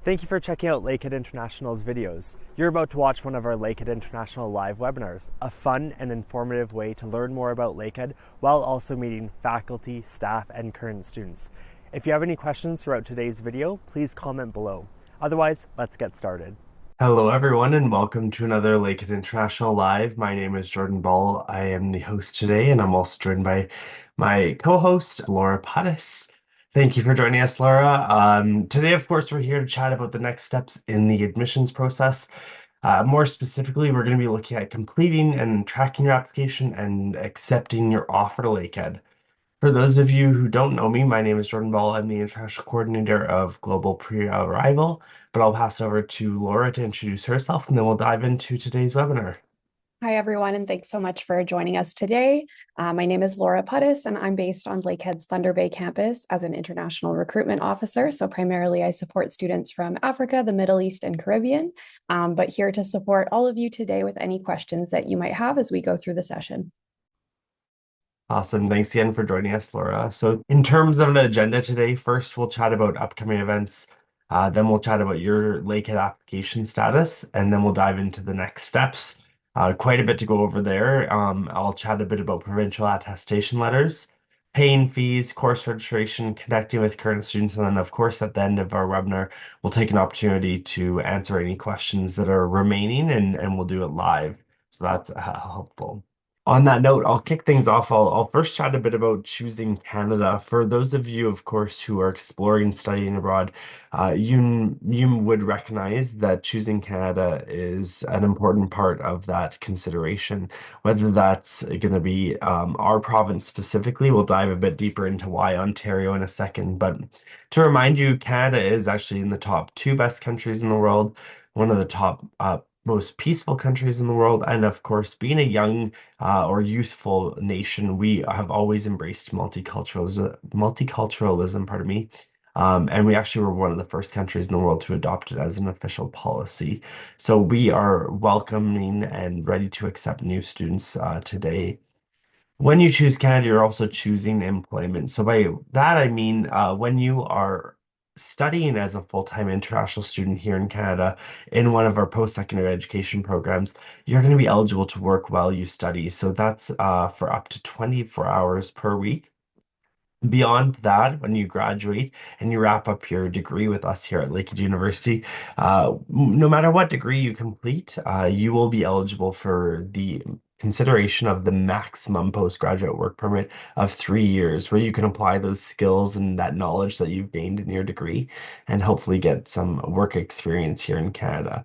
Thank you for checking out Lakehead International's videos. You're about to watch one of our Lakehead International live webinars, a fun and informative way to learn more about Lakehead while also meeting faculty, staff, and current students. If you have any questions throughout today's video, please comment below. Otherwise, let's get started. Hello, everyone, and welcome to another Lakehead International Live. My name is Jordan Ball. I am the host today, and I'm also joined by my co-host, Laura Puttis. Thank you for joining us, Laura. Today, of course, we're here to chat about the next steps in the admissions process. More specifically, we're going to be looking at completing and tracking your application and accepting your offer to Lakehead. For those of you who don't know me, my name is Jordan Ball. I'm the International Coordinator of Global Pre-Arrival, but I'll pass it over to Laura to introduce herself, and then we'll dive into today's webinar. Hi, everyone, and thanks so much for joining us today. My name is Laura Puttis, and I'm based on Lakehead's Thunder Bay campus as an international recruitment officer. So primarily, I support students from Africa, the Middle East, and Caribbean, but here to support all of you today with any questions that you might have as we go through the session. Awesome. Thanks again for joining us, Laura. So in terms of an agenda today, first we'll chat about upcoming events, then we'll chat about your Lakehead application status, and then we'll dive into the next steps. Quite a bit to go over there. I'll chat a bit about provincial attestation letters, paying fees, course registration, connecting with current students, and then of course at the end of our webinar, we'll take an opportunity to answer any questions that are remaining and we'll do it live. So that's helpful. On that note, I'll kick things off. I'll first chat a bit about choosing Canada. For those of you, of course, who are exploring studying abroad, you would recognize that choosing Canada is an important part of that consideration. Whether that's going to be our province specifically, we'll dive a bit deeper into why Ontario in a second. But to remind you, Canada is actually in the top two best countries in the world, one of the top most peaceful countries in the world, and of course, being a young or youthful nation, we have always embraced multiculturalism, pardon me. And we actually were one of the first countries in the world to adopt it as an official policy. So we are welcoming and ready to accept new students today. When you choose Canada, you're also choosing employment. So by that, I mean when you are studying as a full-time international student here in Canada in one of our post-secondary education programs, you're going to be eligible to work while you study. So that's for up to 24 hours per week. Beyond that, when you graduate and you wrap up your degree with us here at Lakehead University, no matter what degree you complete, you will be eligible for the consideration of the maximum postgraduate work permit of 3 years, where you can apply those skills and that knowledge that you've gained in your degree and hopefully get some work experience here in Canada.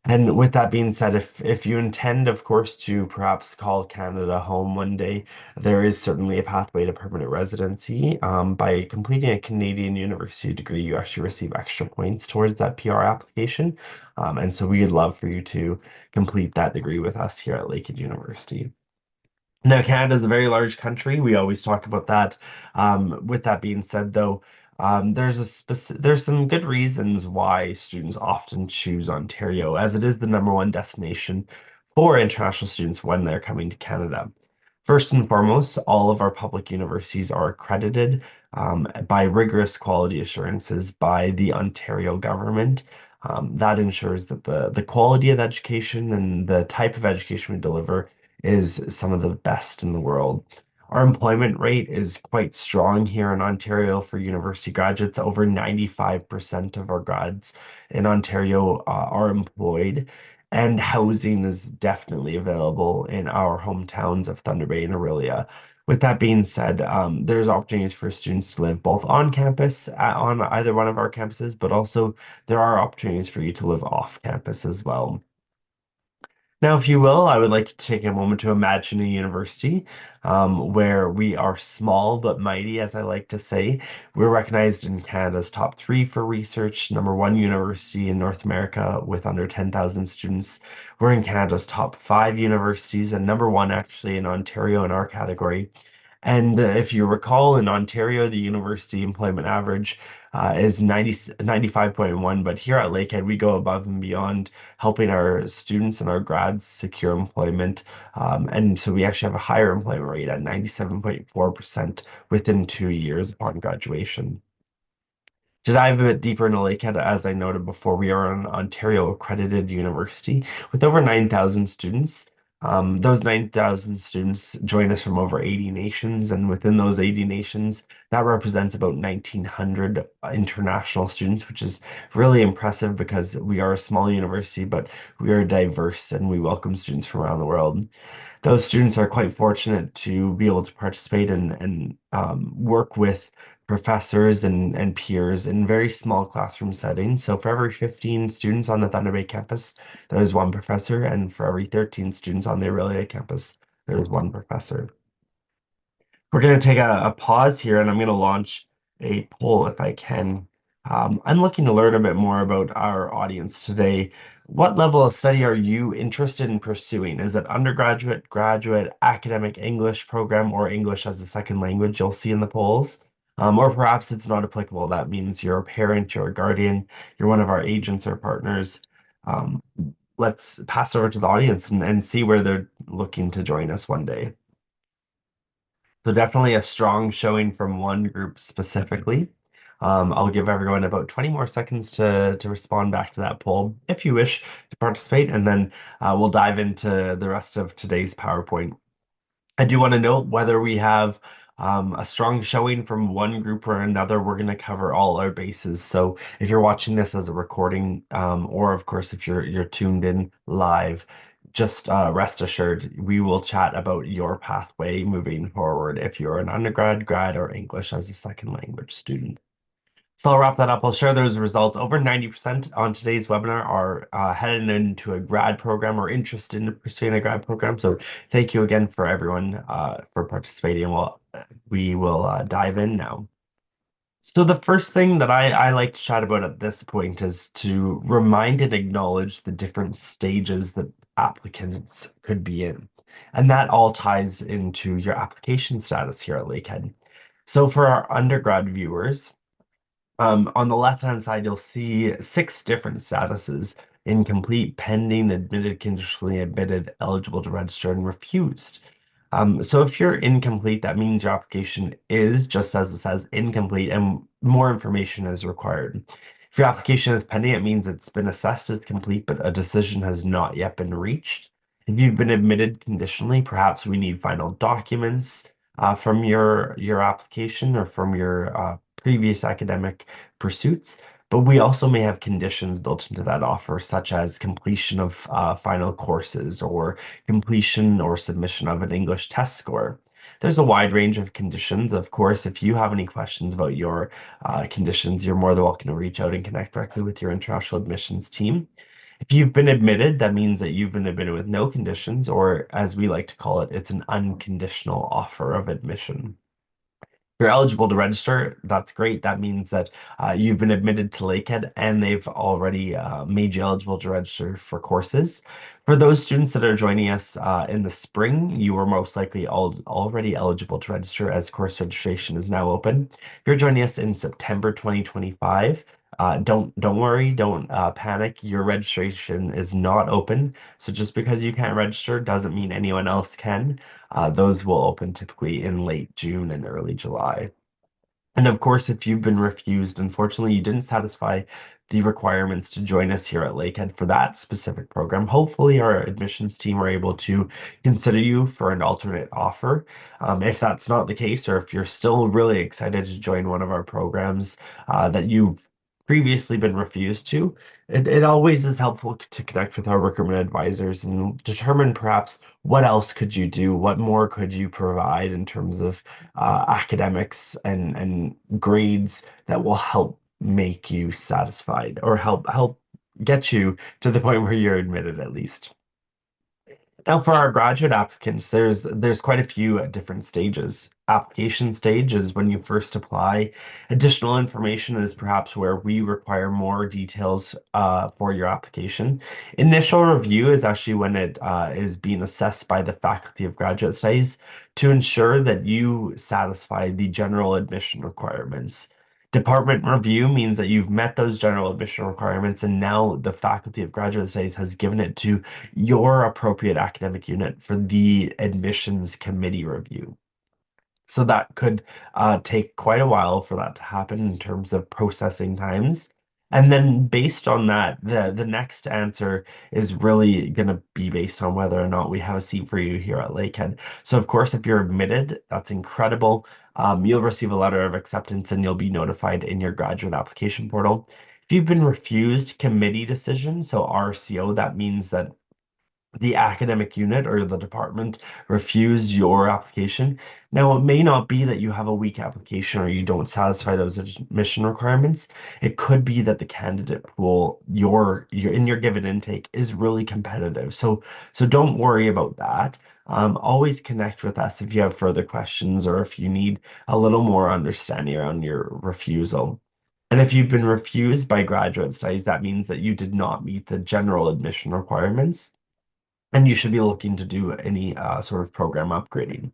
And with that being said, if you intend, of course, to perhaps call Canada home one day, there is certainly a pathway to permanent residency. By completing a Canadian university degree, you actually receive extra points towards that PR application. And so we'd love for you to complete that degree with us here at Lakehead University. Now, Canada is a very large country. We always talk about that. With that being said, though, there's some good reasons why students often choose Ontario, as it is the number one destination for international students when they're coming to Canada. First and foremost, all of our public universities are accredited by rigorous quality assurances by the Ontario government. That ensures that the quality of education and the type of education we deliver is some of the best in the world. Our employment rate is quite strong here in Ontario for university graduates. Over 95% of our grads in Ontario are employed, and housing is definitely available in our hometowns of Thunder Bay and Orillia. With that being said, there's opportunities for students to live both on campus on either one of our campuses, but also there are opportunities for you to live off campus as well. Now, if you will, I would like to take a moment to imagine a university where we are small but mighty, as I like to say. We're recognized in Canada's top three for research, number one university in North America with under 10,000 students. We're in Canada's top five universities and number one actually in Ontario in our category. And if you recall, in Ontario, the university employment average is 95.1, but here at Lakehead, we go above and beyond helping our students and our grads secure employment. And so we actually have a higher employment rate at 97.4% within 2 years upon graduation. To dive a bit deeper into Lakehead, as I noted before, we are an Ontario accredited university with over 9,000 students. Those 9,000 students join us from over 80 nations, and within those 80 nations, that represents about 1,900 international students, which is really impressive because we are a small university, but we are diverse and we welcome students from around the world. Those students are quite fortunate to be able to participate and work with professors and peers in very small classroom settings. So for every 15 students on the Thunder Bay campus, there is one professor, and for every 13 students on the Aurelia campus, there is one professor. We're going to take a pause here and I'm going to launch a poll if I can. I'm looking to learn a bit more about our audience today. What level of study are you interested in pursuing? Is it undergraduate, graduate, academic English program, or English as a second language you'll see in the polls? Or perhaps it's not applicable. That means you're a parent, you're a guardian, you're one of our agents or partners. Um, let's pass over to the audience and see where they're looking to join us one day. So definitely a strong showing from one group specifically. I'll give everyone about 20 more seconds to respond back to that poll if you wish to participate, and then we'll dive into the rest of today's PowerPoint. I do want to note whether we have a strong showing from one group or another, we're going to cover all our bases. So if you're watching this as a recording, or of course if you're tuned in live, just rest assured we will chat about your pathway moving forward if you're an undergrad, grad, or English as a second language student. So I'll wrap that up. I'll share those results. Over 90% on today's webinar are headed into a grad program or interested in pursuing a grad program. So thank you again for everyone for participating. Well, we will dive in now. So the first thing that I like to chat about at this point is to remind and acknowledge the different stages that applicants could be in. And that all ties into your application status here at Lakehead. So for our undergrad viewers, on the left-hand side, you'll see 6 different statuses: incomplete, pending, admitted, conditionally admitted, eligible to register, and refused. So if you're incomplete, that means your application is, just as it says, incomplete and more information is required. If your application is pending, it means it's been assessed as complete, but a decision has not yet been reached. If you've been admitted conditionally, perhaps we need final documents from your application or from your previous academic pursuits. But we also may have conditions built into that offer, such as completion of final courses or completion or submission of an English test score. There's a wide range of conditions. Of course, if you have any questions about your conditions, you're more than welcome to reach out and connect directly with your international admissions team. If you've been admitted, that means that you've been admitted with no conditions, or as we like to call it, it's an unconditional offer of admission. You're eligible to register. That's great. That means that you've been admitted to Lakehead and they've already made you eligible to register for courses. For those students that are joining us in the spring, you are most likely already eligible to register as course registration is now open. If you're joining us in September 2025, don't worry, don't panic. Your registration is not open. So just because you can't register doesn't mean anyone else can. Those will open typically in late June and early July. And of course, if you've been refused, unfortunately, you didn't satisfy the requirements to join us here at Lakehead for that specific program. Hopefully, our admissions team are able to consider you for an alternate offer. If that's not the case, or if you're still really excited to join one of our programs that you've previously been refused to, it always is helpful to connect with our recruitment advisors and determine perhaps what else could you do, what more could you provide in terms of academics and grades that will help make you satisfied or help get you to the point where you're admitted at least. Now, for our graduate applicants, there's quite a few different stages. Application stage is when you first apply. Additional information is perhaps where we require more details for your application. Initial review is actually when it is being assessed by the Faculty of Graduate Studies to ensure that you satisfy the general admission requirements. Department review means that you've met those general admission requirements, and now the Faculty of Graduate Studies has given it to your appropriate academic unit for the admissions committee review. So that could take quite a while for that to happen in terms of processing times. And then based on that, the next answer is really going to be based on whether or not we have a seat for you here at Lakehead. So of course, if you're admitted, that's incredible. You'll receive a letter of acceptance and you'll be notified in your graduate application portal. If you've been refused committee decision, so RCO, that means that the academic unit or the department refused your application. Now, it may not be that you have a weak application or you don't satisfy those admission requirements. It could be that the candidate pool, your in your given intake is really competitive. So don't worry about that. Always connect with us if you have further questions or if you need a little more understanding around your refusal. And if you've been refused by graduate studies, that means that you did not meet the general admission requirements and you should be looking to do any sort of program upgrading.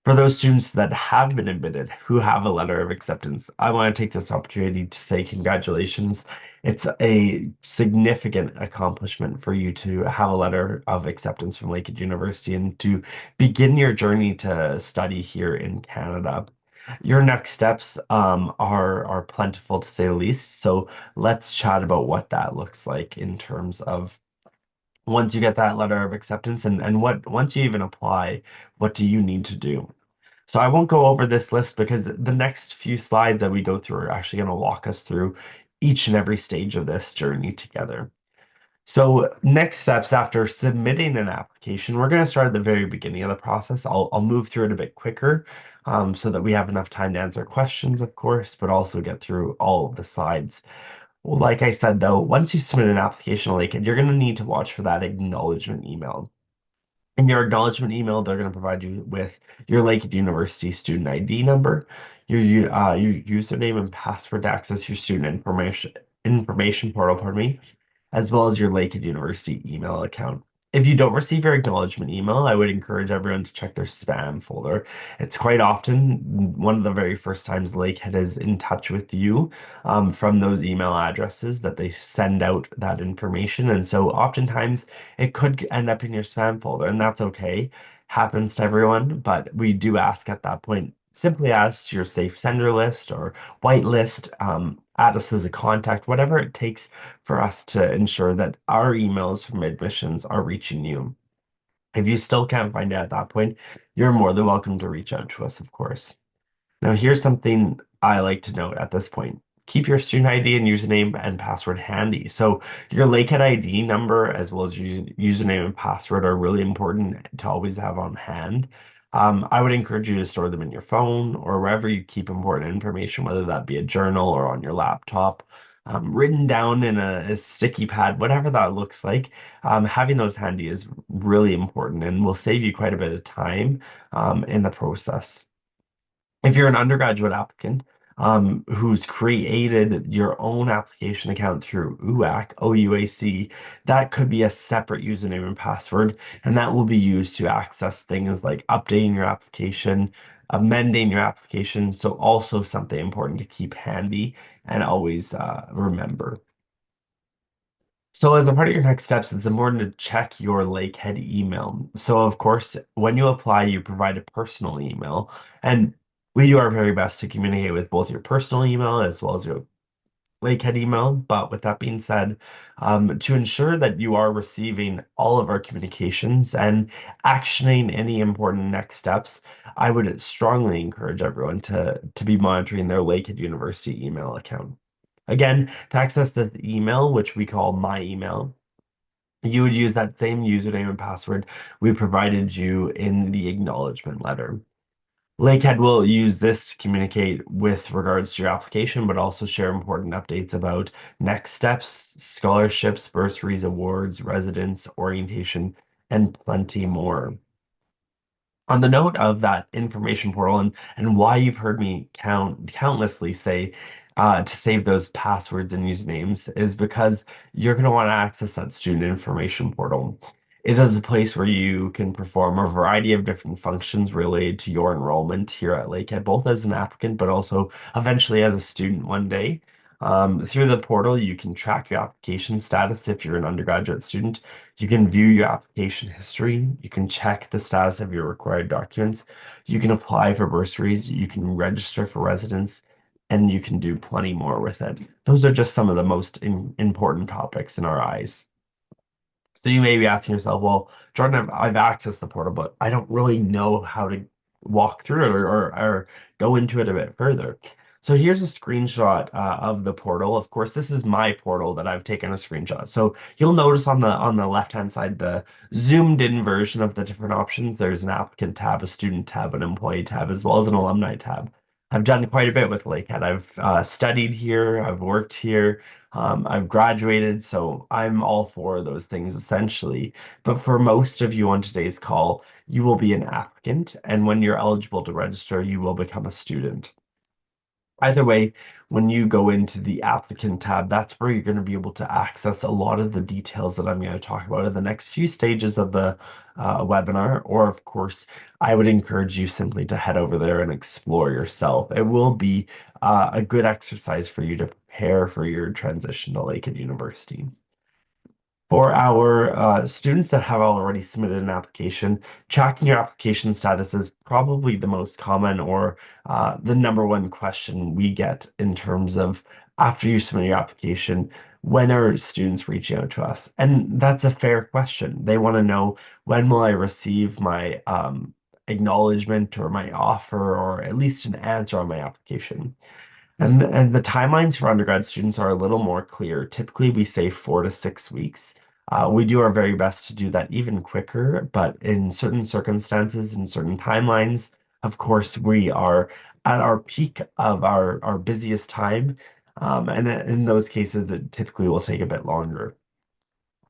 For those students that have been admitted who have a letter of acceptance, I want to take this opportunity to say congratulations. It's a significant accomplishment for you to have a letter of acceptance from Lakehead University and to begin your journey to study here in Canada. Your next steps are plentiful to say the least. So let's chat about what that looks like in terms of once you get that letter of acceptance and what once you even apply, what do you need to do? So I won't go over this list because the next few slides that we go through are actually going to walk us through each and every stage of this journey together. So next steps after submitting an application, we're going to start at the very beginning of the process. I'll move through it a bit quicker so that we have enough time to answer questions, of course, but also get through all of the slides. Well, like I said, though, once you submit an application to Lakehead, you're going to need to watch for that acknowledgement email. In your acknowledgement email, they're going to provide you with your Lakehead University student ID number, your username and password to access your student information portal, pardon me, as well as your Lakehead University email account. If you don't receive your acknowledgement email, I would encourage everyone to check their spam folder. It's quite often one of the very first times Lakehead is in touch with you from those email addresses that they send out that information. And so oftentimes it could end up in your spam folder, and that's okay. Happens to everyone, but we do ask at that point, simply add to your safe sender list or whitelist, add us as a contact, whatever it takes for us to ensure that our emails from admissions are reaching you. If you still can't find it at that point, you're more than welcome to reach out to us, of course. Now, here's something I like to note at this point. Keep your student ID and username and password handy. So your Lakehead ID number as well as your username and password are really important to always have on hand. I would encourage you to store them in your phone or wherever you keep important information, whether that be a journal or on your laptop, written down in a sticky pad, whatever that looks like. Having those handy is really important and will save you quite a bit of time in the process. If you're an undergraduate applicant who's created your own application account through OUAC, that could be a separate username and password, and that will be used to access things like updating your application, amending your application. So also something important to keep handy and always remember. So as a part of your next steps, it's important to check your Lakehead email. So of course, when you apply, you provide a personal email, and we do our very best to communicate with both your personal email as well as your Lakehead email. But with that being said, to ensure that you are receiving all of our communications and actioning any important next steps, I would strongly encourage everyone to be monitoring their Lakehead University email account. Again, to access this email, which we call My Email, you would use that same username and password we provided you in the acknowledgement letter. Lakehead will use this to communicate with regards to your application, but also share important updates about next steps, scholarships, bursaries, awards, residence, orientation, and plenty more. On the note of that information portal and why you've heard me countlessly say to save those passwords and usernames is because you're going to want to access that student information portal. It is a place where you can perform a variety of different functions related to your enrollment here at Lakehead, both as an applicant, but also eventually as a student one day. Through the portal, you can track your application status if you're an undergraduate student. You can view your application history. You can check the status of your required documents. You can apply for bursaries. You can register for residence, and you can do plenty more with it. Those are just some of the most important topics in our eyes. So you may be asking yourself, well, Jordan, I've accessed the portal, but I don't really know how to walk through it or go into it a bit further. So here's a screenshot of the portal. Of course, this is my portal that I've taken a screenshot. So you'll notice on the left-hand side, the zoomed in version of the different options. There's an applicant tab, a student tab, an employee tab, as well as an alumni tab. I've done quite a bit with Lakehead. I've studied here, I've worked here, I've graduated, so I'm all for those things essentially. But for most of you on today's call, you will be an applicant, and when you're eligible to register, you will become a student. Either way, when you go into the applicant tab, that's where you're going to be able to access a lot of the details that I'm going to talk about in the next few stages of the webinar. Or, of course, I would encourage you simply to head over there and explore yourself. It will be a good exercise for you to prepare for your transition to Lakehead University. For our students that have already submitted an application, tracking your application status is probably the most common or the number one question we get in terms of after you submit your application, when are students reaching out to us? And that's a fair question. They want to know, when will I receive my acknowledgement or my offer or at least an answer on my application? And the timelines for undergrad students are a little more clear. Typically, we say 4 to 6 weeks. We do our very best to do that even quicker, but in certain circumstances, in certain timelines, of course, we are at our peak of our busiest time. And in those cases, it typically will take a bit longer.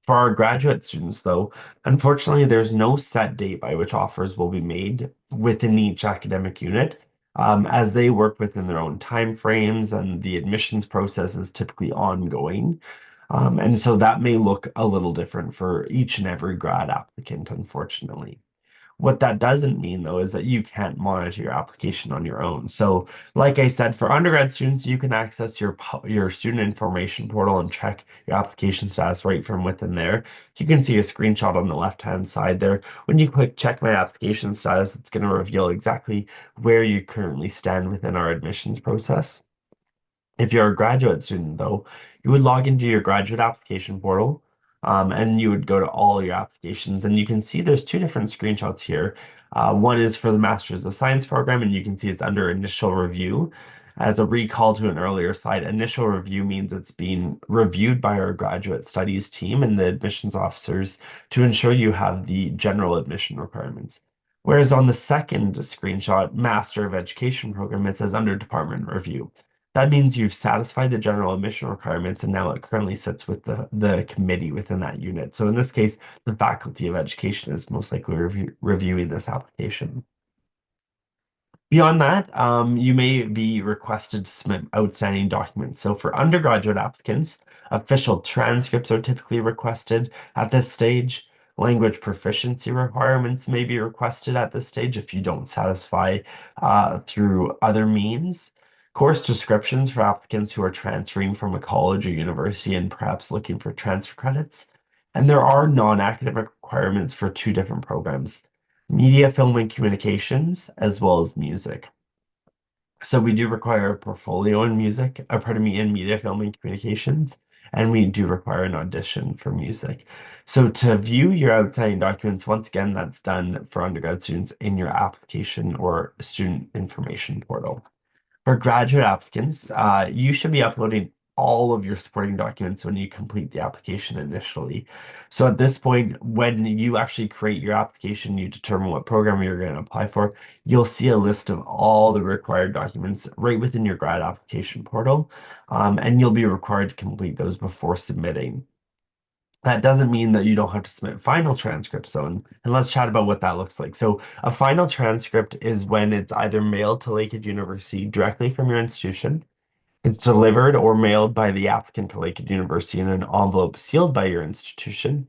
For our graduate students, though, unfortunately, there's no set date by which offers will be made within each academic unit, as they work within their own time frames, and the admissions process is typically ongoing. And so that may look a little different for each and every grad applicant, unfortunately. What that doesn't mean, though, is that you can't monitor your application on your own. So, like I said, for undergrad students, you can access your student information portal and check your application status right from within there. You can see a screenshot on the left-hand side there. When you click check my application status, it's going to reveal exactly where you currently stand within our admissions process. If you're a graduate student, though, you would log into your graduate application portal, and you would go to all your applications. And you can see there's two different screenshots here. One is for the Masters of Science program, and you can see it's under initial review. As a recall to an earlier slide, initial review means it's being reviewed by our graduate studies team and the admissions officers to ensure you have the general admission requirements. Whereas on the second screenshot, Master of Education program, it says under department review. That means you've satisfied the general admission requirements, and now it currently sits with the committee within that unit. So in this case, the Faculty of Education is most likely reviewing this application. Beyond that, you may be requested to submit outstanding documents. So for undergraduate applicants, official transcripts are typically requested at this stage. Language proficiency requirements may be requested at this stage if you don't satisfy through other means. Course descriptions for applicants who are transferring from a college or university and perhaps looking for transfer credits. And there are non-academic requirements for two different programs: media, film, and communications, as well as music. So we do require a portfolio in music, pardon me, in media, film, and communications, and we do require an audition for music. So to view your outstanding documents, once again, that's done for undergrad students in your application or student information portal. For graduate applicants, you should be uploading all of your supporting documents when you complete the application initially. So at this point, when you actually create your application, you determine what program you're going to apply for, you'll see a list of all the required documents right within your grad application portal, and you'll be required to complete those before submitting. That doesn't mean that you don't have to submit final transcripts, though, and let's chat about what that looks like. So a final transcript is when it's either mailed to Lakehead University directly from your institution, it's delivered or mailed by the applicant to Lakehead University in an envelope sealed by your institution,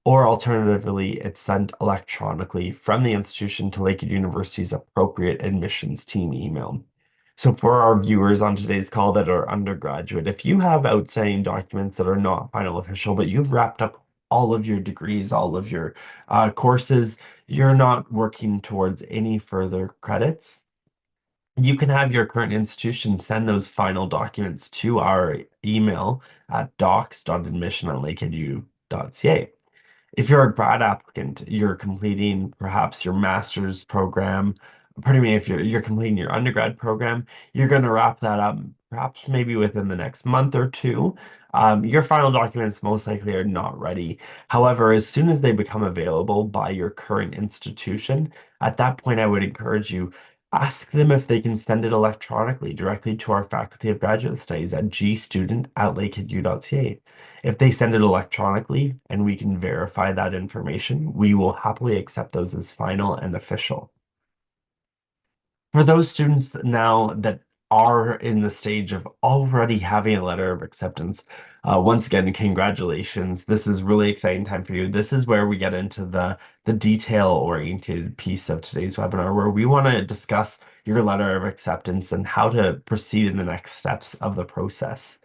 or alternatively, it's sent electronically from the institution to Lakehead University's appropriate admissions team email. So for our viewers on today's call that are undergraduate, if you have outstanding documents that are not final official, but you've wrapped up all of your degrees, all of your courses, you're not working towards any further credits, you can have your current institution send those final documents to our email at docs.admission@lakeheadu.ca. If you're a grad applicant, you're completing perhaps your master's program, pardon me, if you're completing your undergrad program, you're going to wrap that up perhaps maybe within the next month or two. Your final documents most likely are not ready. However, as soon as they become available by your current institution, at that point, I would encourage you, ask them if they can send it electronically directly to our Faculty of Graduate Studies at gstudent@lakeheadu.ca. If they send it electronically and we can verify that information, we will happily accept those as final and official. For those students now that are in the stage of already having a letter of acceptance, once again, congratulations. This is really exciting time for you. This is where we get into the detail-oriented piece of today's webinar, where we want to discuss your letter of acceptance and how to proceed in the next steps of the process.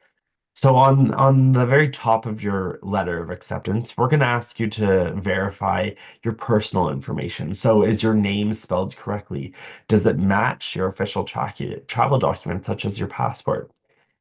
So on the very top of your letter of acceptance, we're going to ask you to verify your personal information. So is your name spelled correctly? Does it match your official travel document, such as your passport?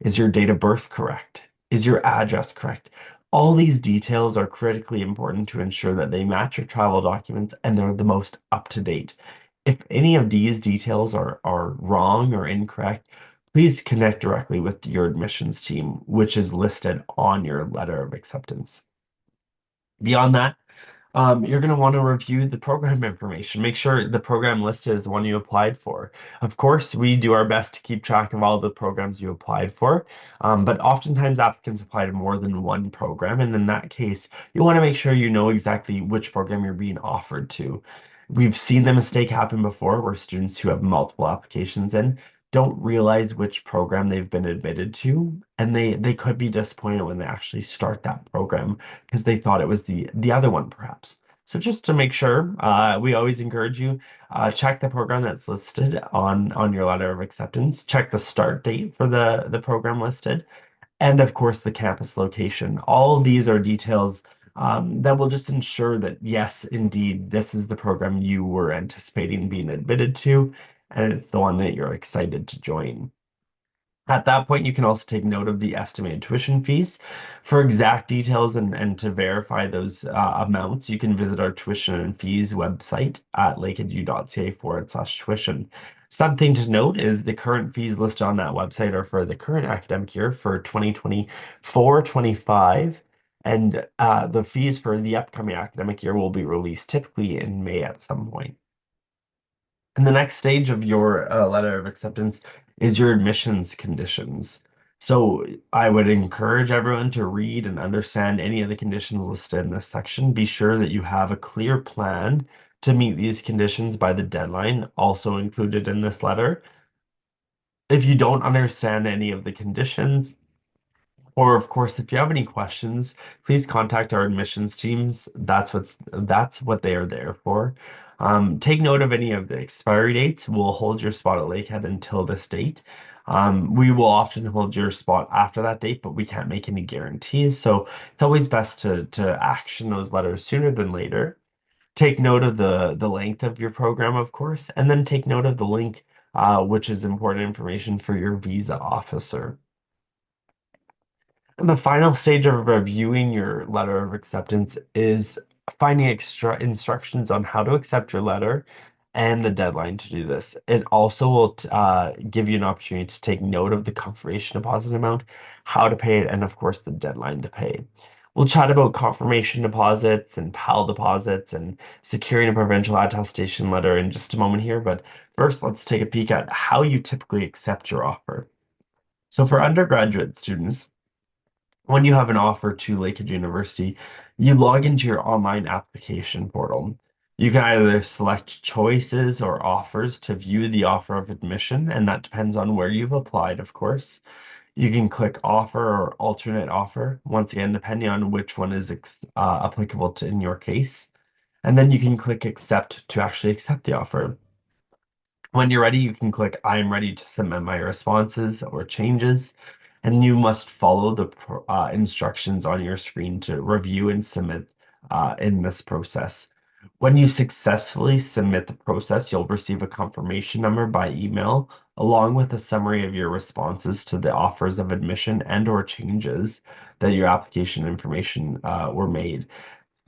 Is your date of birth correct? Is your address correct? All these details are critically important to ensure that they match your travel documents and they're the most up to date. If any of these details are wrong or incorrect, please connect directly with your admissions team, which is listed on your letter of acceptance. Beyond that, you're going to want to review the program information. Make sure the program listed is the one you applied for. Of course, we do our best to keep track of all the programs you applied for, but oftentimes applicants apply to more than one program, and in that case, you want to make sure you know exactly which program you're being offered to. We've seen the mistake happen before where students who have multiple applications in don't realize which program they've been admitted to, and they could be disappointed when they actually start that program because they thought it was the other one perhaps. So just to make sure, we always encourage you, check the program that's listed on your letter of acceptance, check the start date for the program listed, and of course the campus location. All these are details that will just ensure that yes, indeed, this is the program you were anticipating being admitted to, and it's the one that you're excited to join. At that point, you can also take note of the estimated tuition fees. For exact details and to verify those amounts, you can visit our tuition and fees website at lakeheadu.ca/tuition. Something to note is the current fees listed on that website are for the current academic year for 2024-25, and the fees for the upcoming academic year will be released typically in May at some point. And the next stage of your letter of acceptance is your admissions conditions. So I would encourage everyone to read and understand any of the conditions listed in this section. Be sure that you have a clear plan to meet these conditions by the deadline, also included in this letter. If you don't understand any of the conditions, or of course, if you have any questions, please contact our admissions teams. That's what they are there for. Take note of any of the expiry dates. We'll hold your spot at Lakehead until this date. We will often hold your spot after that date, but we can't make any guarantees. So it's always best to action those letters sooner than later. Take note of the length of your program, of course, and then take note of the link, which is important information for your visa officer. And the final stage of reviewing your letter of acceptance is finding extra instructions on how to accept your letter and the deadline to do this. It also will give you an opportunity to take note of the confirmation deposit amount, how to pay it, and of course the deadline to pay. We'll chat about confirmation deposits and PAL deposits and securing a provincial attestation letter in just a moment here, but first let's take a peek at how you typically accept your offer. So for undergraduate students, when you have an offer to Lakehead University, you log into your online application portal. You can either select choices or offers to view the offer of admission, and that depends on where you've applied, of course. You can click offer or alternate offer, once again, depending on which one is applicable to in your case. And then you can click accept to actually accept the offer. When you're ready, you can click I'm ready to submit my responses or changes, and you must follow the instructions on your screen to review and submit in this process. When you successfully submit the process, you'll receive a confirmation number by email, along with a summary of your responses to the offers of admission and or changes that your application information were made.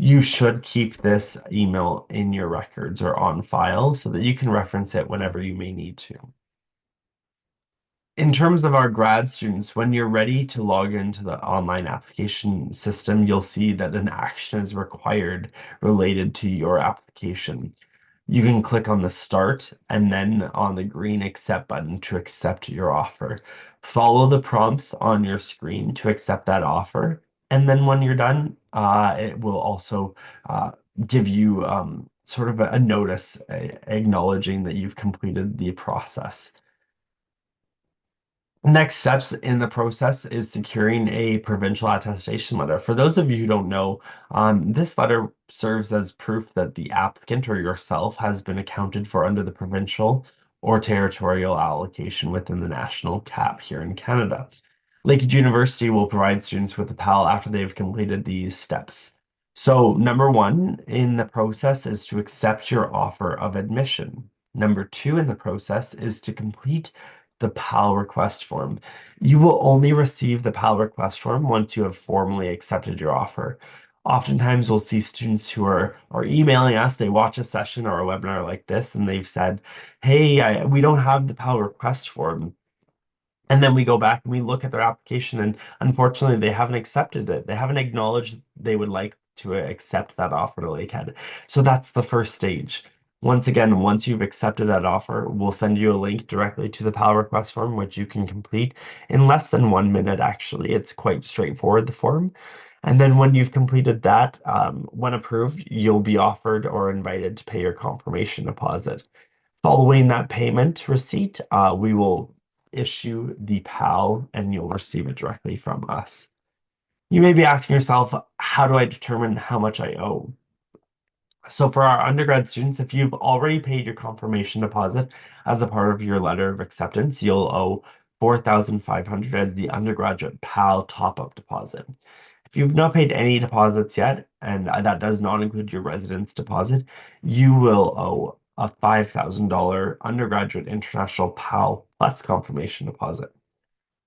You should keep this email in your records or on file so that you can reference it whenever you may need to. In terms of our grad students, when you're ready to log into the online application system, you'll see that an action is required related to your application. You can click on the start and then on the green accept button to accept your offer. Follow the prompts on your screen to accept that offer. And then when you're done, it will also give you sort of a notice acknowledging that you've completed the process. Next steps in the process is securing a provincial attestation letter. For those of you who don't know, this letter serves as proof that the applicant or yourself has been accounted for under the provincial or territorial allocation within the national cap here in Canada. Lakehead University will provide students with a PAL after they've completed these steps. So, number one in the process is to accept your offer of admission. Number two in the process is to complete the PAL request form. You will only receive the PAL request form once you have formally accepted your offer. Oftentimes, we'll see students who are emailing us, they watch a session or a webinar like this, and they've said, hey, we don't have the PAL request form. And then we go back and we look at their application, and unfortunately, they haven't accepted it. They haven't acknowledged they would like to accept that offer to Lakehead. So that's the first stage. Once again, once you've accepted that offer, we'll send you a link directly to the PAL request form, which you can complete in less than 1 minute, actually. It's quite straightforward, the form. And then when you've completed that, when approved, you'll be offered or invited to pay your confirmation deposit. Following that payment receipt, we will issue the PAL and you'll receive it directly from us. You may be asking yourself, how do I determine how much I owe? So for our undergrad students, if you've already paid your confirmation deposit as a part of your letter of acceptance, you'll owe 4,500 as the undergraduate PAL top-up deposit. If you've not paid any deposits yet, and that does not include your residence deposit, you will owe a $5,000 undergraduate international PAL plus confirmation deposit.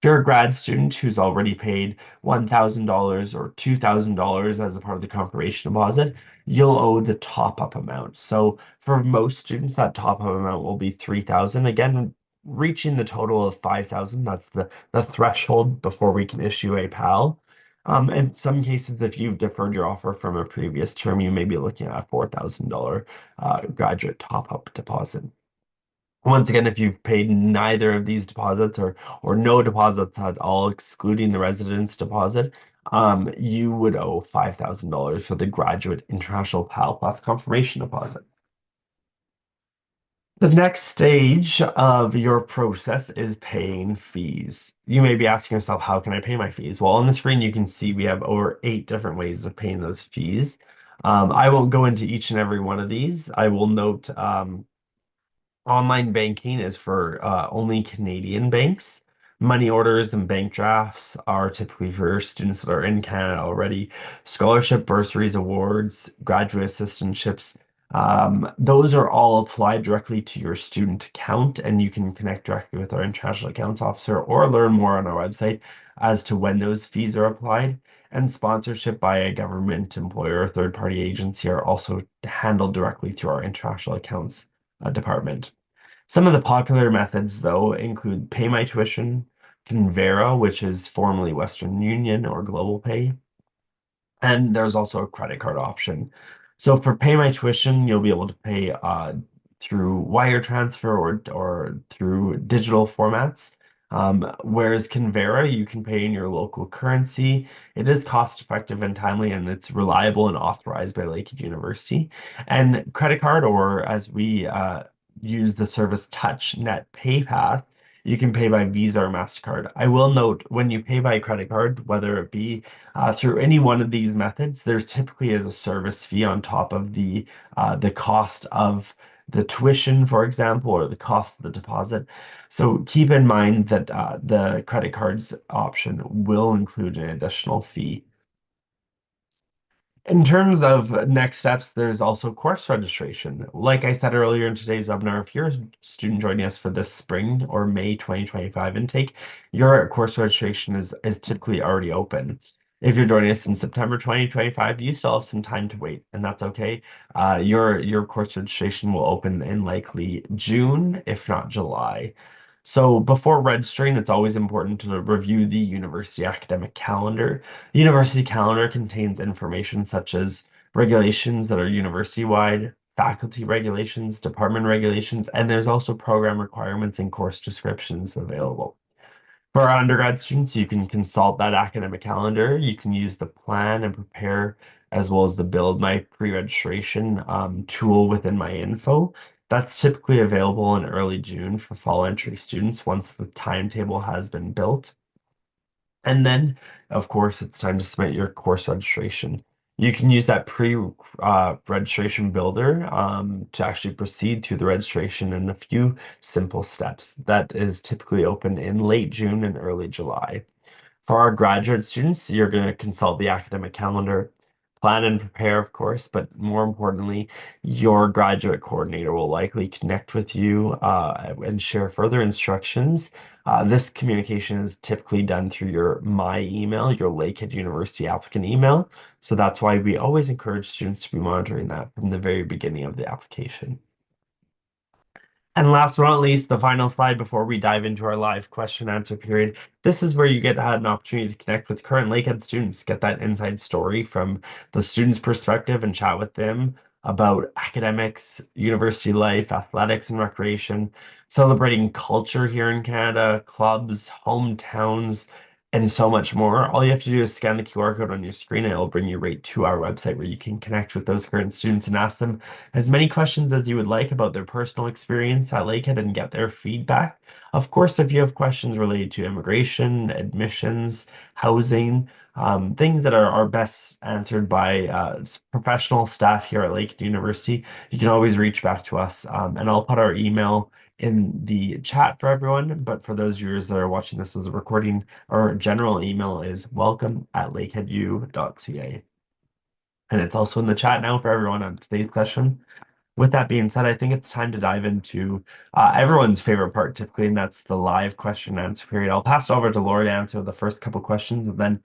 If you're a grad student who's already paid $1,000 or $2,000 as a part of the confirmation deposit, you'll owe the top-up amount. So for most students, that top-up amount will be $3,000. Again, reaching the total of $5,000, that's the threshold before we can issue a PAL. In some cases, if you've deferred your offer from a previous term, you may be looking at a $4,000 graduate top-up deposit. Once again, if you've paid neither of these deposits or no deposits at all, excluding the residence deposit, you would owe $5,000 for the graduate international PAL plus confirmation deposit. The next stage of your process is paying fees. You may be asking yourself, how can I pay my fees? Well, on the screen, you can see we have over 8 different ways of paying those fees. I won't go into each and every one of these. I will note online banking is for only Canadian banks. Money orders and bank drafts are typically for students that are in Canada already. Scholarship, bursaries, awards, graduate assistantships, those are all applied directly to your student account, and you can connect directly with our international accounts officer or learn more on our website as to when those fees are applied. And sponsorship by a government employer or third-party agency are also handled directly through our international accounts department. Some of the popular methods, though, include Pay My Tuition, Convera, which is formerly Western Union or Global Pay, and there's also a credit card option. So for Pay My Tuition, you'll be able to pay through wire transfer or through digital formats. Whereas Convera, you can pay in your local currency. It is cost effective and timely, and it's reliable and authorized by Lakehead University. And credit card, or as we use the service TouchNet PayPath, you can pay by Visa or MasterCard. I will note when you pay by credit card, whether it be through any one of these methods, there's typically is a service fee on top of the cost of the tuition, for example, or the cost of the deposit. So keep in mind that the credit cards option will include an additional fee. In terms of next steps, there's also course registration. Like I said earlier in today's webinar, if you're a student joining us for this spring or May 2025 intake, your course registration is typically already open. If you're joining us in September 2025, you still have some time to wait, and that's okay. Your course registration will open in likely June, if not July. So before registering, it's always important to review the university academic calendar. The university calendar contains information such as regulations that are university-wide, faculty regulations, department regulations, and there's also program requirements and course descriptions available. For our undergrad students, you can consult that academic calendar. You can use the plan and prepare, as well as the build my pre-registration tool within my info. That's typically available in early June for fall entry students once the timetable has been built. And then, of course, it's time to submit your course registration. You can use that pre-registration builder to actually proceed to the registration in a few simple steps. That is typically open in late June and early July. For our graduate students, you're going to consult the academic calendar, plan and prepare, of course, but more importantly, your graduate coordinator will likely connect with you and share further instructions. This communication is typically done through your My email, your Lakehead University applicant email. So that's why we always encourage students to be monitoring that from the very beginning of the application. And last but not least, the final slide before we dive into our live question answer period. This is where you get an opportunity to connect with current Lakehead students, get that inside story from the student's perspective and chat with them about academics, university life, athletics and recreation, celebrating culture here in Canada, clubs, hometowns, and so much more. All you have to do is scan the QR code on your screen and it'll bring you right to our website where you can connect with those current students and ask them as many questions as you would like about their personal experience at Lakehead and get their feedback. Of course, if you have questions related to immigration, admissions, housing, things that are best answered by professional staff here at Lakehead University, you can always reach back to us. And I'll put our email in the chat for everyone. But for those viewers that are watching this as a recording, our general email is welcome@lakeheadu.ca. And it's also in the chat now for everyone on today's session. With that being said, I think it's time to dive into everyone's favorite part typically, and that's the live question and answer period. I'll pass it over to Laura to answer the first couple questions, and then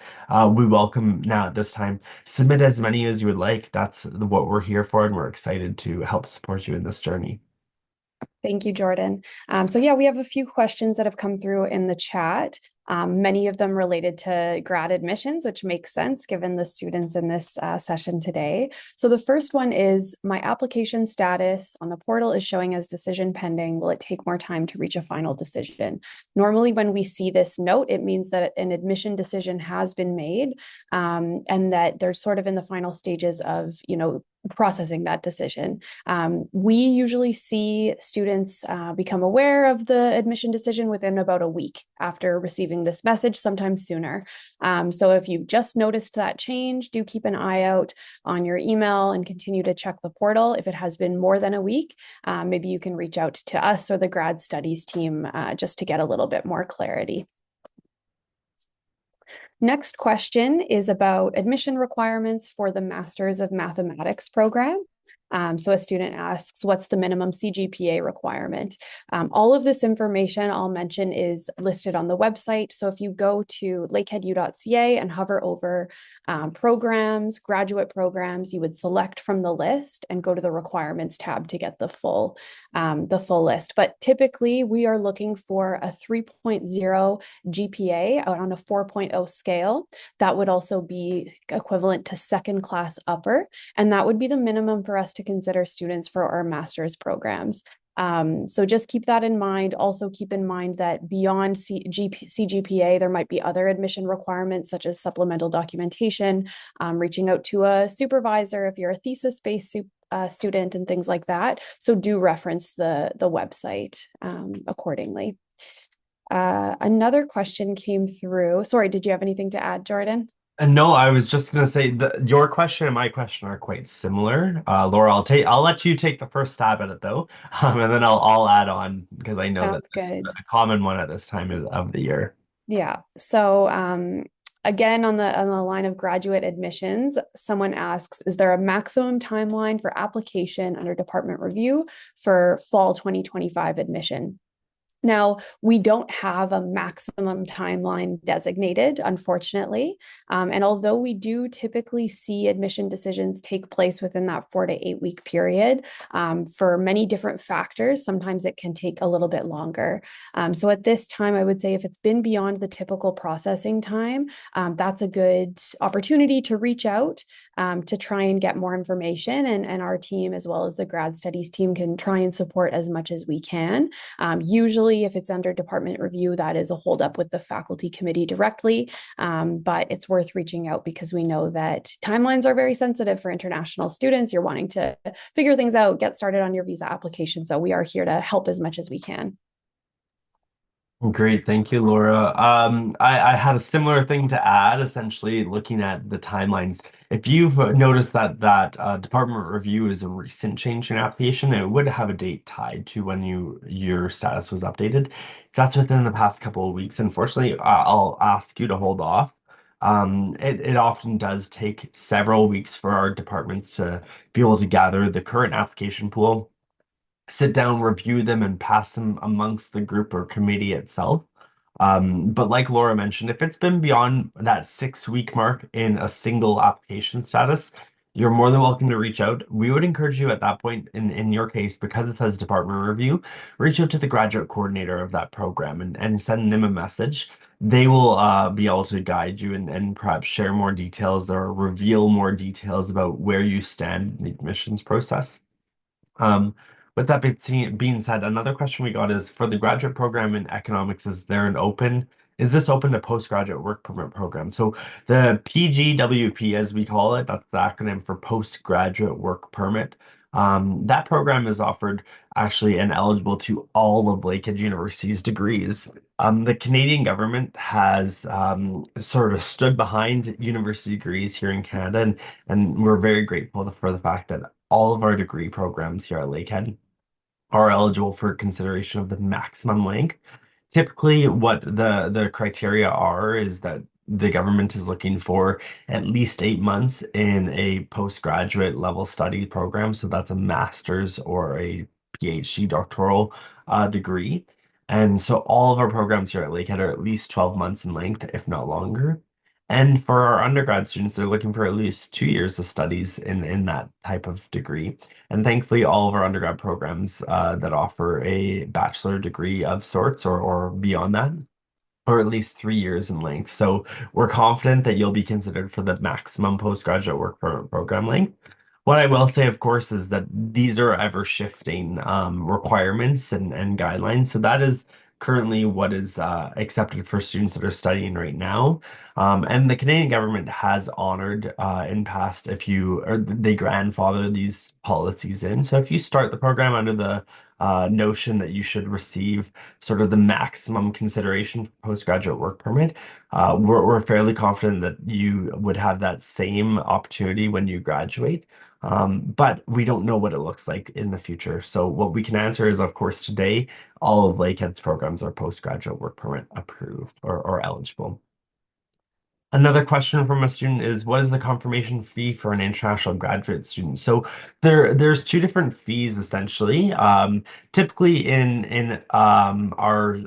we welcome now at this time, submit as many as you would like. That's what we're here for, and we're excited to help support you in this journey. Thank you, Jordan. So yeah, we have a few questions that have come through in the chat. Many of them related to grad admissions, which makes sense given the students in this session today. So the first one is, my application status on the portal is showing as decision pending. Will it take more time to reach a final decision? Normally, when we see this note, it means that an admission decision has been made and that they're sort of in the final stages of, processing that decision. We usually see students become aware of the admission decision within about a week after receiving this message, sometimes sooner. So if you've just noticed that change, do keep an eye out on your email and continue to check the portal. If it has been more than a week, maybe you can reach out to us or the grad studies team just to get a little bit more clarity. Next question is about admission requirements for the Masters of Mathematics program. So a student asks, what's the minimum CGPA requirement? All of this information I'll mention is listed on the website. So if you go to lakeheadu.ca and hover over programs, graduate programs, you would select from the list and go to the requirements tab to get the full list. But typically we are looking for a 3.0 GPA on a 4.0 scale. That would also be equivalent to second class upper, and that would be the minimum for us to consider students for our master's programs. So just keep that in mind. Also keep in mind that beyond CGPA, there might be other admission requirements such as supplemental documentation, reaching out to a supervisor if you're a thesis-based student and things like that. So do reference the website accordingly. Another question came through. Sorry, did you have anything to add, Jordan? And no, I was just gonna say that your question and my question are quite similar. Laura, I'll let you take the first stab at it though, and then I'll add on because I know that Sounds this is good. a common one at this time of the year. Yeah. So, again, on the line of graduate admissions, someone asks, is there a maximum timeline for application under department review for fall 2025 admission? Now, we don't have a maximum timeline designated, unfortunately. And although we do typically see admission decisions take place within that 4 to 8 week period, for many different factors, sometimes it can take a little bit longer. So at this time, I would say if it's been beyond the typical processing time, that's a good opportunity to reach out to try and get more information. And our team, as well as the grad studies team, can try and support as much as we can. Usually, if it's under department review, that is a holdup with the faculty committee directly. But it's worth reaching out because we know that timelines are very sensitive for international students. You're wanting to figure things out, get started on your visa application. So we are here to help as much as we can. Great, thank you, Laura. I had a similar thing to add, essentially looking at the timelines. If you've noticed that department review is a recent change in application, it would have a date tied to when your status was updated. If that's within the past couple of weeks, unfortunately, I'll ask you to hold off. It often does take several weeks for our departments to be able to gather the current application pool, sit down, review them, and pass them amongst the group or committee itself. But like Laura mentioned, if it's been beyond that 6 week mark in a single application status, you're more than welcome to reach out. We would encourage you at that point, in your case, because it says department review, reach out to the graduate coordinator of that program and send them a message. They will be able to guide you and perhaps share more details or reveal more details about where you stand in the admissions process. Um, with that being said, another question we got is for the graduate program in economics, is this open to postgraduate work permit program? So the PGWP, as we call it, that's the acronym for postgraduate work permit. That program is offered actually and eligible to all of Lakehead University's degrees. The Canadian government has sort of stood behind university degrees here in Canada, and we're very grateful for the fact that all of our degree programs here at Lakehead are eligible for consideration of the maximum length. Typically, what the criteria are is that the government is looking for at least 8 months in a postgraduate level study program. So that's a master's or a PhD doctoral degree. And so all of our programs here at Lakehead are at least 12 months in length, if not longer. And for our undergrad students, they're looking for at least 2 years of studies in that type of degree. And thankfully, all of our undergrad programs that offer a bachelor degree of sorts or beyond that, or at least 3 years in length. So we're confident that you'll be considered for the maximum postgraduate work permit program length. What I will say, of course, is that these are ever shifting requirements and guidelines. So that is currently what is accepted for students that are studying right now. And the Canadian government has honored in past if you or they grandfather these policies in. So if you start the program under the notion that you should receive sort of the maximum consideration for postgraduate work permit, we're fairly confident that you would have that same opportunity when you graduate. But we don't know what it looks like in the future. So what we can answer is, of course, today, all of Lakehead's programs are postgraduate work permit approved or eligible. Another question from a student is, what is the confirmation fee for an international graduate student? So there's two different fees essentially. Typically in our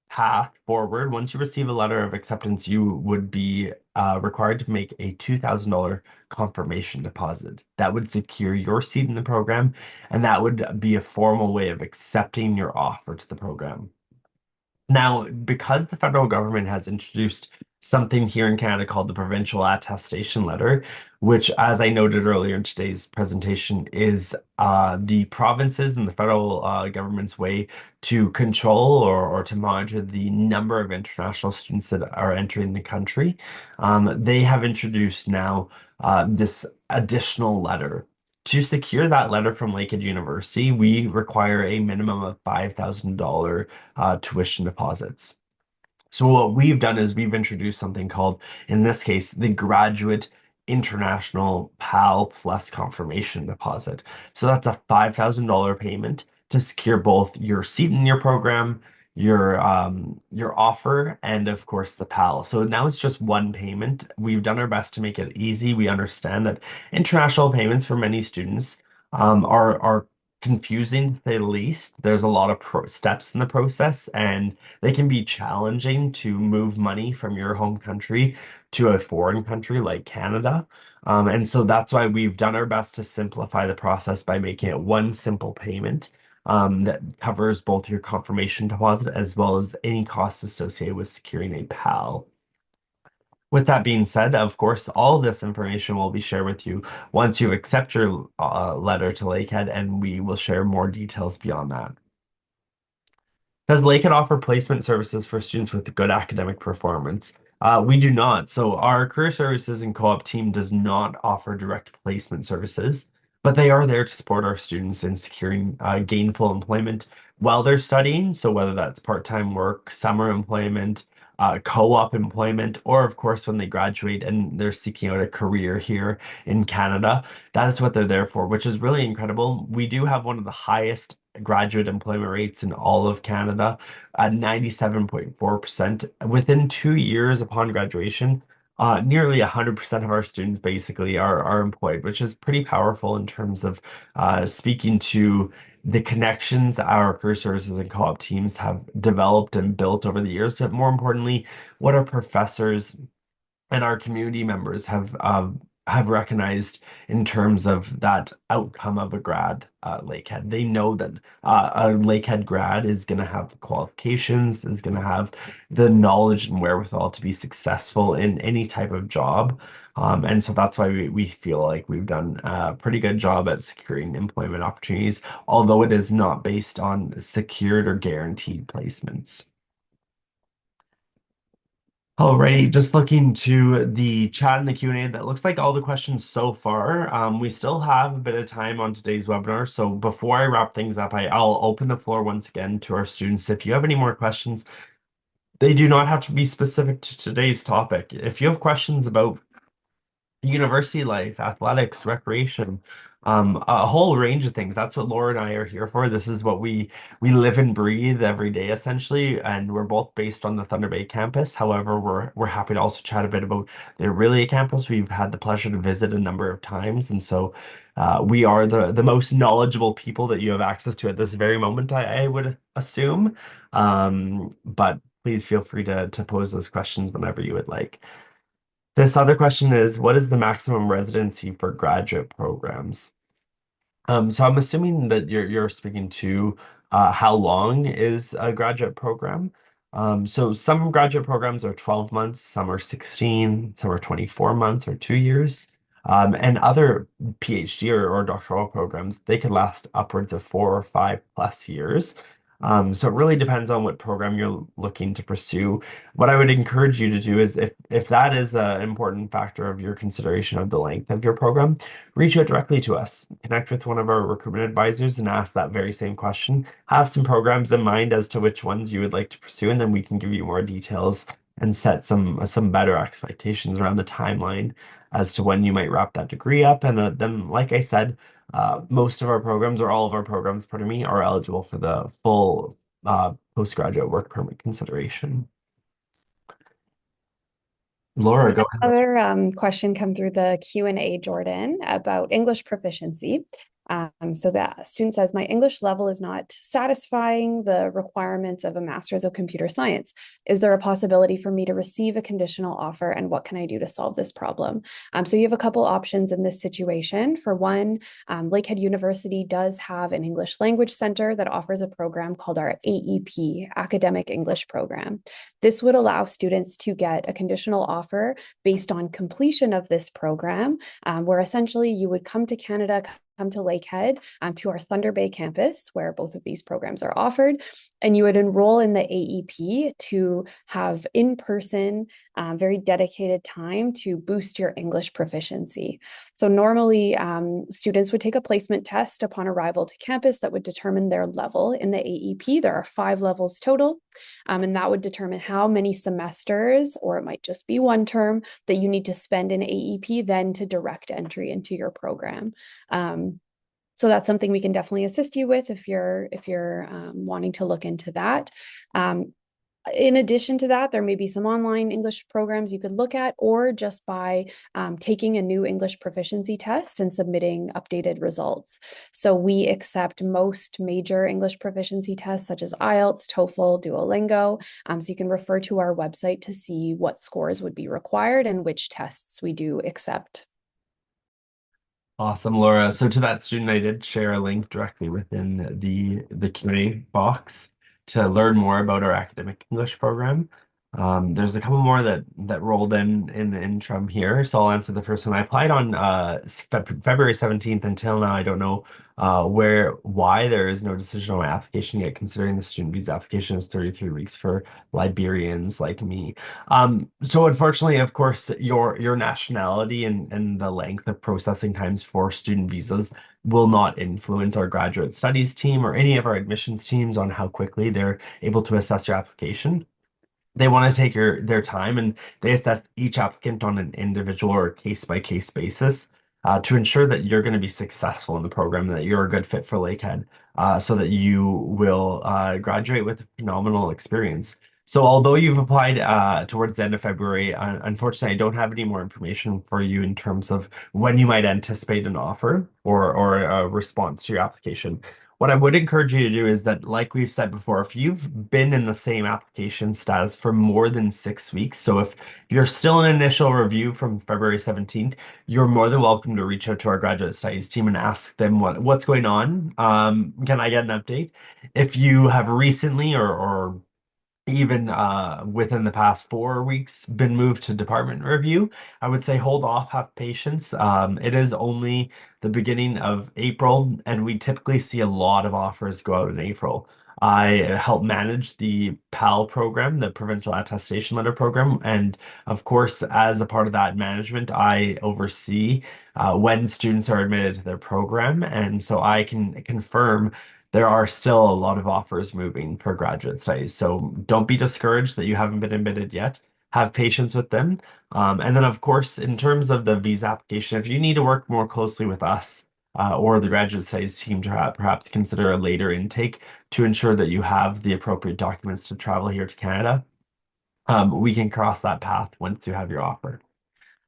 path forward, once you receive a letter of acceptance, you would be required to make a $2,000 confirmation deposit. That would secure your seat in the program, and that would be a formal way of accepting your offer to the program. Now, because the federal government has introduced something here in Canada called the provincial attestation letter, which, as I noted earlier in today's presentation, is the provinces and the federal government's way to control or to monitor the number of international students that are entering the country. They have introduced now this additional letter. To secure that letter from Lakehead University, we require a minimum of $5,000 tuition deposits. So what we've done is we've introduced something called, in this case, the Graduate International PAL Plus Confirmation Deposit. So that's a $5,000 payment to secure both your seat in your program, your offer, and of course the PAL. So now it's just one payment. We've done our best to make it easy. We understand that international payments for many students are confusing to say the least. There's a lot of steps in the process, and they can be challenging to move money from your home country to a foreign country like Canada. And so that's why we've done our best to simplify the process by making it one simple payment that covers both your confirmation deposit as well as any costs associated with securing a PAL. With that being said, of course, all this information will be shared with you once you accept your letter to Lakehead, and we will share more details beyond that. Does Lakehead offer placement services for students with good academic performance? We do not. So our career services and co-op team does not offer direct placement services, but they are there to support our students in securing gainful employment while they're studying. So whether that's part-time work, summer employment, co-op employment, or of course when they graduate and they're seeking out a career here in Canada, that is what they're there for, which is really incredible. We do have one of the highest graduate employment rates in all of Canada at 97.4%. Within 2 years upon graduation, nearly 100% of our students basically are employed, which is pretty powerful in terms of speaking to the connections our career services and co-op teams have developed and built over the years, but more importantly, what our professors and our community members have recognized in terms of that outcome of a grad Lakehead. They know that a Lakehead grad is going to have the qualifications, is going to have the knowledge and wherewithal to be successful in any type of job. And so that's why we feel like we've done a pretty good job at securing employment opportunities, although it is not based on secured or guaranteed placements. Alrighty, just looking to the chat and the Q&A, that looks like all the questions so far. We still have a bit of time on today's webinar, so before I wrap things up, I'll open the floor once again to our students. If you have any more questions, they do not have to be specific to today's topic. If you have questions about university life, athletics, recreation, a whole range of things. That's what Laura and I are here for. This is what we live and breathe every day, essentially. And we're both based on the Thunder Bay campus. However, we're happy to also chat a bit about the Orillia campus. We've had the pleasure to visit a number of times, and so we are the most knowledgeable people that you have access to at this very moment, I would assume. But please feel free to pose those questions whenever you would like. This other question is, what is the maximum residency for graduate programs? So I'm assuming that you're speaking to how long is a graduate program. So some graduate programs are 12 months, some are 16, some are 24 months or 2 years. And other PhD or doctoral programs, they could last upwards of 4 or 5 plus years. So it really depends on what program you're looking to pursue. What I would encourage you to do is if that is an important factor of your consideration of the length of your program, reach out directly to us. Connect with one of our recruitment advisors and ask that very same question. Have some programs in mind as to which ones you would like to pursue, and then we can give you more details and set some better expectations around the timeline as to when you might wrap that degree up. And then, like I said, most of our programs, or all of our programs, pardon me, are eligible for the full postgraduate work permit consideration. Laura, go ahead. Another question come through the Q&A, Jordan, about English proficiency. So the student says, my English level is not satisfying the requirements of a master's of computer science. Is there a possibility for me to receive a conditional offer, and what can I do to solve this problem? So you have a couple options in this situation. For one, Lakehead University does have an English language center that offers a program called our AEP, Academic English Program. This would allow students to get a conditional offer based on completion of this program, where essentially you would come to Canada, come come to Lakehead, to our Thunder Bay campus, where both of these programs are offered, and you would enroll in the AEP to have in-person, very dedicated time to boost your English proficiency. So normally, students would take a placement test upon arrival to campus that would determine their level in the AEP. There are 5 levels total, and that would determine how many semesters, or it might just be one term, that you need to spend in AEP then to direct entry into your program. So that's something we can definitely assist you with if you're wanting to look into that. In addition to that, there may be some online English programs you could look at, or just by taking a new English proficiency test and submitting updated results. So we accept most major English proficiency tests such as IELTS, TOEFL, Duolingo. So you can refer to our website to see what scores would be required and which tests we do accept. Awesome, Laura. So to that student, I did share a link directly within the Q&A box to learn more about our academic English program. There's a couple more that rolled in the interim here, so I'll answer the first one. I applied on February 17th. Until now, I don't know why there is no decision on my application yet, considering the student visa application is 33 weeks for Liberians like me. So unfortunately, of course, your nationality and the length of processing times for student visas will not influence our graduate studies team or any of our admissions teams on how quickly they're able to assess your application. They want to take their time, and they assess each applicant on an individual or case by case basis to ensure that you're going to be successful in the program, that you're a good fit for Lakehead, so that you will graduate with a phenomenal experience. So although you've applied towards the end of February, unfortunately, I don't have any more information for you in terms of when you might anticipate an offer or a response to your application. What I would encourage you to do is that, like we've said before, if you've been in the same application status for more than 6 weeks, so if you're still in initial review from February 17th, you're more than welcome to reach out to our graduate studies team and ask them what's going on. Can I get an update? If you have recently or even within the past 4 weeks been moved to department review, I would say hold off, have patience. It is only the beginning of April, and we typically see a lot of offers go out in April. I help manage the PAL program, the Provincial Attestation Letter program, and of course, as a part of that management, I oversee when students are admitted to their program, and so I can confirm there are still a lot of offers moving for graduate studies. So don't be discouraged that you haven't been admitted yet. Have patience with them. And then, of course, in terms of the visa application, if you need to work more closely with us or the graduate studies team to perhaps consider a later intake to ensure that you have the appropriate documents to travel here to Canada, we can cross that path once you have your offer.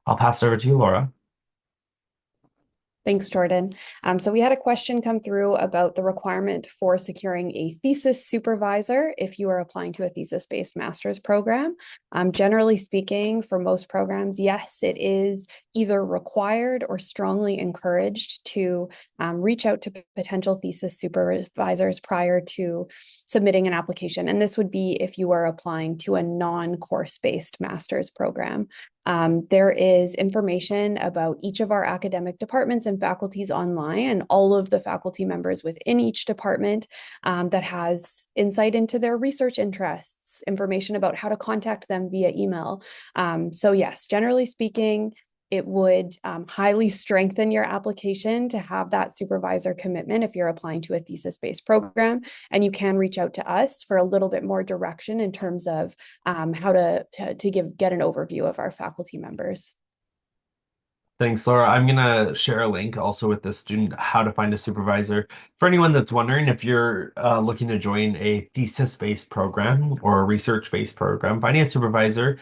I'll pass it over to you, Laura. Thanks, Jordan. So we had a question come through about the requirement for securing a thesis supervisor if you are applying to a thesis-based master's program. Generally speaking, for most programs, yes, it is either required or strongly encouraged to reach out to potential thesis supervisors prior to submitting an application. And this would be if you are applying to a non-course-based master's program. There is information about each of our academic departments and faculties online, and all of the faculty members within each department that has insight into their research interests, information about how to contact them via email. So yes, generally speaking, it would highly strengthen your application to have that supervisor commitment if you're applying to a thesis-based program. And you can reach out to us for a little bit more direction in terms of how to get an overview of our faculty members. Thanks, Laura. I'm going to share a link also with the student how to find a supervisor. For anyone that's wondering, if you're looking to join a thesis-based program or a research-based program, finding a supervisor,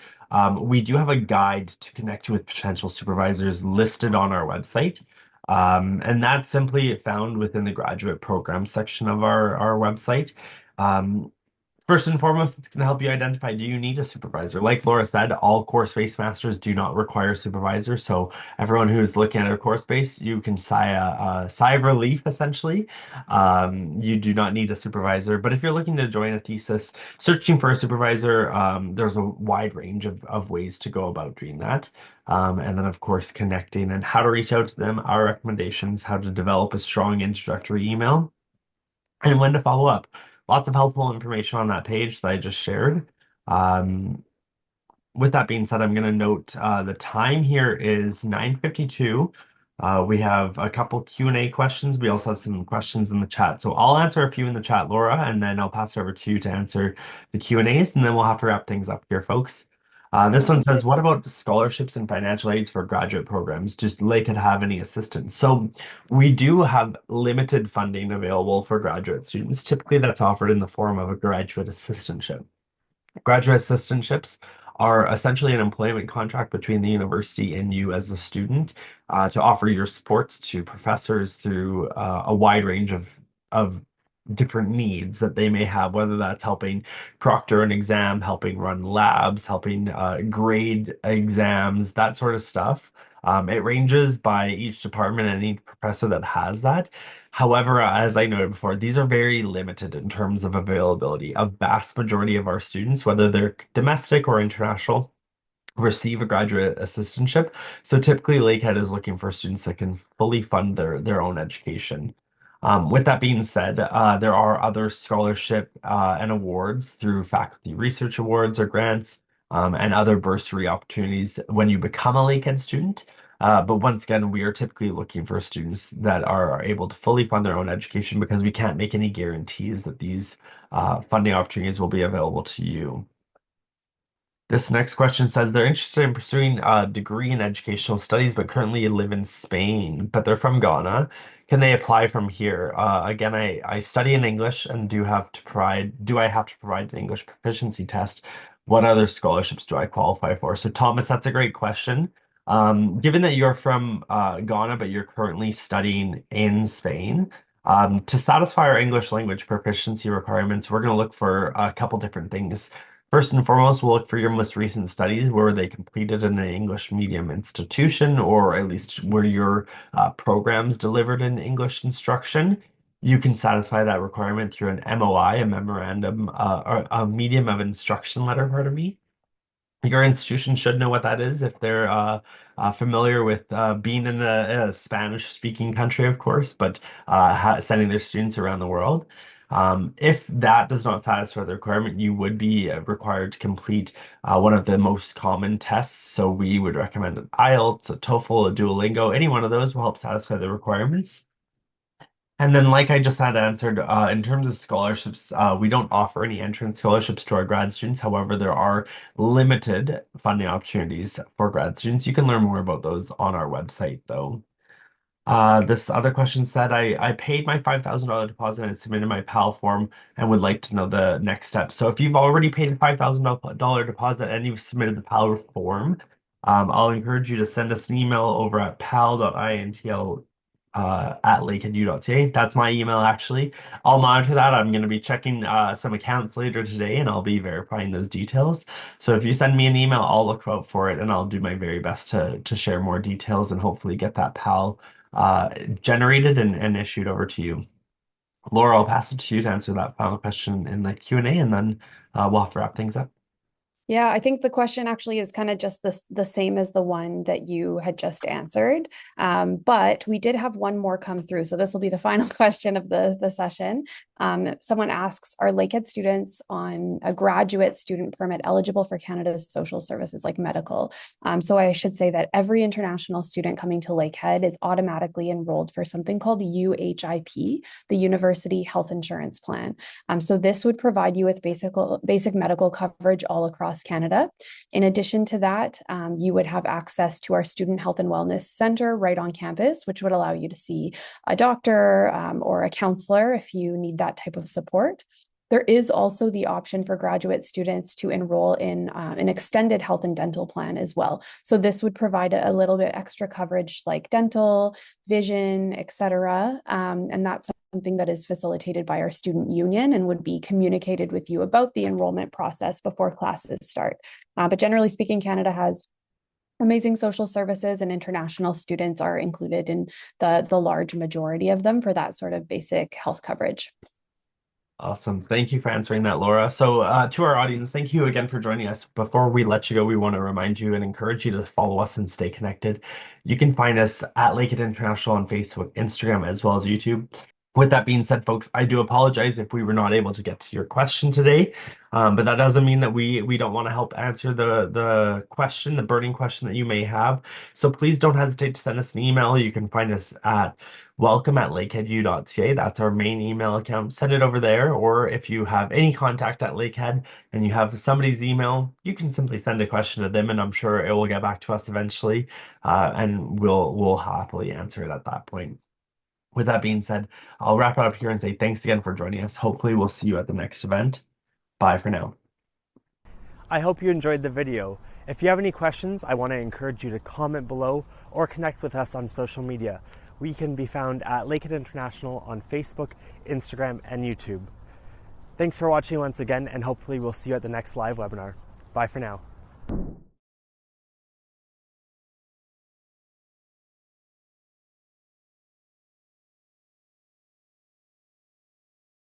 we do have a guide to connect you with potential supervisors listed on our website. And that's simply found within the graduate program section of our website. First and foremost, it's going to help you identify, do you need a supervisor? Like Laura said, all course-based masters do not require supervisors. So everyone who's looking at a course base, you can sigh of relief, essentially. You do not need a supervisor. But if you're looking to join a thesis, searching for a supervisor, there's a wide range of ways to go about doing that. And then, of course, connecting and how to reach out to them, our recommendations, how to develop a strong introductory email, and when to follow up. Lots of helpful information on that page that I just shared. Um, with that being said, I'm going to note the time here is 9:52. We have a couple Q&A questions. We also have some questions in the chat. So I'll answer a few in the chat, Laura, and then I'll pass it over to you to answer the Q&As, and then we'll have to wrap things up here, folks. This one says, what about scholarships and financial aids for graduate programs? Does Lakehead have any assistance? So we do have limited funding available for graduate students. Typically, that's offered in the form of a graduate assistantship. Graduate assistantships are essentially an employment contract between the university and you as a student to offer your support to professors through a wide range of different needs that they may have, whether that's helping proctor an exam, helping run labs, helping grade exams, that sort of stuff. It ranges by each department and each professor that has that. However, as I noted before, these are very limited in terms of availability. A vast majority of our students, whether they're domestic or international, receive a graduate assistantship. So typically, Lakehead is looking for students that can fully fund their own education. With that being said, there are other scholarship and awards through faculty research awards or grants and other bursary opportunities when you become a Lakehead student. But once again, we are typically looking for students that are able to fully fund their own education because we can't make any guarantees that these funding opportunities will be available to you. This next question says they're interested in pursuing a degree in educational studies, but currently live in Spain, but they're from Ghana. Can they apply from here? Again, I study in English and do I have to provide an English proficiency test? What other scholarships do I qualify for? So Thomas, that's a great question. Given that you're from Ghana, but you're currently studying in Spain, to satisfy our English language proficiency requirements, we're going to look for a couple different things. First and foremost, we'll look for your most recent studies. Were they completed in an English medium institution, or at least were your programs delivered in English instruction? You can satisfy that requirement through an MOI, a memorandum, or a medium of instruction letter, pardon me. Your institution should know what that is if they're familiar with being in a Spanish-speaking country, of course, but sending their students around the world. If that does not satisfy the requirement, you would be required to complete one of the most common tests. So we would recommend an IELTS, a TOEFL, a Duolingo. Any one of those will help satisfy the requirements. And then, like I just had answered, in terms of scholarships, we don't offer any entrance scholarships to our grad students. However, there are limited funding opportunities for grad students. You can learn more about those on our website, though. This other question said, I paid my $5,000 deposit and submitted my PAL form and would like to know the next steps. So if you've already paid a $5,000 deposit and you've submitted the PAL form, I'll encourage you to send us an email over at pal.intl at lakeheadu.ca. That's my email, actually. I'll monitor that. I'm going to be checking some accounts later today, and I'll be verifying those details. So if you send me an email, I'll look out for it, and I'll do my very best to share more details and hopefully get that PAL generated and issued over to you. Laura, I'll pass it to you to answer that final question in the Q&A, and then we'll have to wrap things up. Yeah, I think the question actually is kind of just the same as the one that you had just answered. But we did have one more come through. So this will be the final question of the session. Someone asks, are Lakehead students on a graduate student permit eligible for Canada's social services like medical? So I should say that every international student coming to Lakehead is automatically enrolled for something called UHIP, the University Health Insurance Plan. So this would provide you with basic medical coverage all across Canada. In addition to that, you would have access to our Student Health and Wellness Center right on campus, which would allow you to see a doctor or a counselor if you need that type of support. There is also the option for graduate students to enroll in an extended health and dental plan as well. So this would provide a little bit extra coverage like dental, vision, etc. And that's something that is facilitated by our student union and would be communicated with you about the enrollment process before classes start. But generally speaking, Canada has amazing social services, and international students are included in the large majority of them for that sort of basic health coverage. Awesome. Thank you for answering that, Laura. So to our audience, thank you again for joining us. Before we let you go, we want to remind you and encourage you to follow us and stay connected. You can find us at Lakehead International on Facebook, Instagram, as well as YouTube. With that being said, folks, I do apologize if we were not able to get to your question today, but that doesn't mean that we don't want to help answer the question, the burning question that you may have. So please don't hesitate to send us an email. You can find us at welcome@lakeheadu.ca. That's our main email account. Send it over there, or if you have any contact at Lakehead and you have somebody's email, you can simply send a question to them, and I'm sure it will get back to us eventually, and we'll happily answer it at that point. With that being said, I'll wrap it up here and say thanks again for joining us. Hopefully we'll see you at the next event. Bye for now. I hope you enjoyed the video. If you have any questions, I want to encourage you to comment below or connect with us on social media. We can be found at Lakehead International on Facebook, Instagram, and YouTube. Thanks for watching once again, and hopefully we'll see you at the next live webinar. Bye for now.